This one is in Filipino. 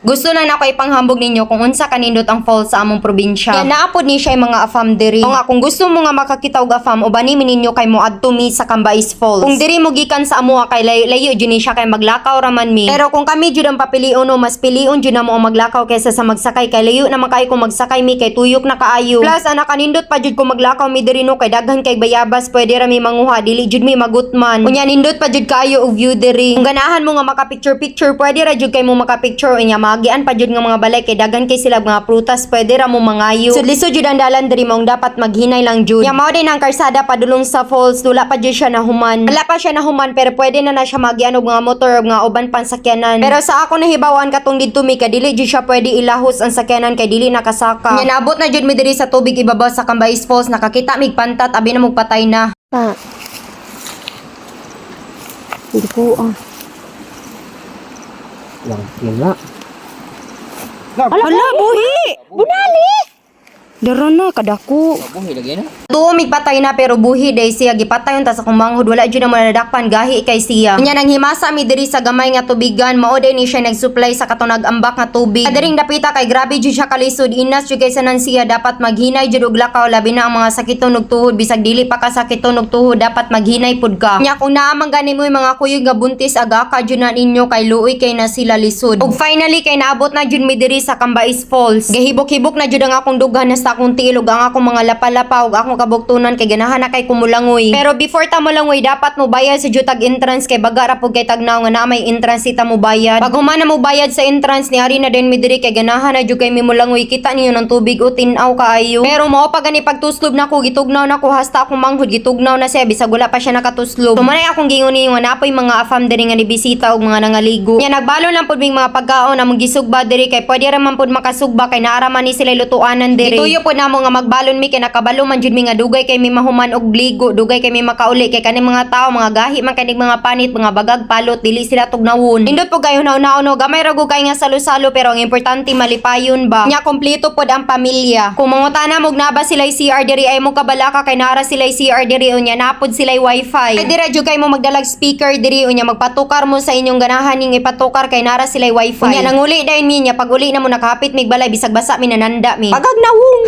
Gusto na nako ipanghambog ninyo kung unsa kanindot ang falls sa among probinsya. Kaya naapod ni siya mga afam diri. O nga kung gusto mo nga makakita og afam ubani ninyo kay mo adto mi sa Cambais Falls. Kung diri mo gikan sa amuha kay layo jud ni siya kay maglakaw raman mi. Pero kung kami jud ang papilion o mas pilion jud na mo ang maglakaw kaysa sa magsakay kay layo na makay ko magsakay mi kay tuyok na kaayo. Plus ana kanindot pa jud ko maglakaw mi diri no kay daghan kay bayabas pwede ra mi manguha dili jud mi magutman. Unya nindot pa jud kaayo og view diri. Kung ganahan mo nga maka picture pwede ra jud kay mo maka picture unya magian pa jud nga mga balay kay daghan kay sila mga prutas pwede ra mo mangayo. Sudlisod jud ang dalan diri mong dapat maghinay lang jud. Nya mao din ang karsada padulong sa falls dula pa jud siya nahuman. Wala pa siya nahuman pero pwede na na siya magian og mga motor og mga uban pang sakyanan. Pero sa ako nahibawan katong didto mi kay dili jud siya pwede ilahos ang sakyanan kay dili nakasaka. Nya naabot na jud mi diri sa tubig ibabaw sa Cambais Falls nakakita mig pantat abi na magpatay na. Pa. Hindi ko Lang sila. Ala, buhi! Bunali! Dara na, kadako. Buhi lagi na. Tuo migpatay na pero buhi day siya gipatayon ta sa kumanghod wala jud na manadakpan gahi kay siya. Nya nang himasa mi diri sa gamay nga tubigan mao day ni siya nagsupply sa katunag ambak nga tubig. Kadiring dapita kay grabe jud siya kalisod inas jud kay sanan siya dapat maghinay jud og lakaw labi na ang mga sakiton og tuhod bisag dili pa ka sakiton og tuhod dapat maghinay pud ka. Nya kung naa man gani mo mga kuyog nga buntis aga ka jud na ninyo kay luoy kay na sila lisod. Ug finally kay naabot na jud mi diri sa Cambais Falls. Gahibok-hibok na jud ang akong dughan na sa akong tilog ang akong mga lapalapaw ug akong kabuktunan kay ganahan na kay kumulangoy. Pero before ta mulangoy dapat mo bayad sa jutag entrance kay baga ra pud kay tagnaw nga naa may entrance ta mo bayad. Pag human na mo bayad sa entrance ni ari na din mi diri kay ganahan na jud kay mi mulangoy kita niyo ng tubig o tin-aw kaayo. Pero mao pa gani pagtuslob nako gitugnaw nako hasta akong manghud gitugnaw na siya bisag wala pa siya nakatuslob. Sumanay akong ginguni nga napoy mga afam diri nga nibisita og mga nangaligo. Nya nagbalo lang pud mig mga pagkaon among gisugba diri kay pwede ra man pud makasugba kay naara man ni sila lutuanan diri. Gituyo pud namo nga magbalon mi kay nakabalo man jud mi nga dugay kay mi mahuman og bligo, dugay kay mi makauli kay kaning mga tao mga gahi man kaning mga panit, mga bagag palot dili sila tugnawon. Indot po kayo nauna-uno gamay ra gud kay nga salo-salo pero ang importante malipayon ba. Nya kompleto pod ang pamilya. Kung mangutana mo naba sila CR diri ay mo kabalaka kay nara sila CR diri unya napod sila wifi. Ay dira jud kay mo magdalag speaker diri unya magpatukar mo sa inyong ganahan ning ipatukar kay nara sila wifi. Unya nanguli dayon mi nya pag uli na mo nakahapit mig balay bisag basa mi nananda mi. Pagag nawong.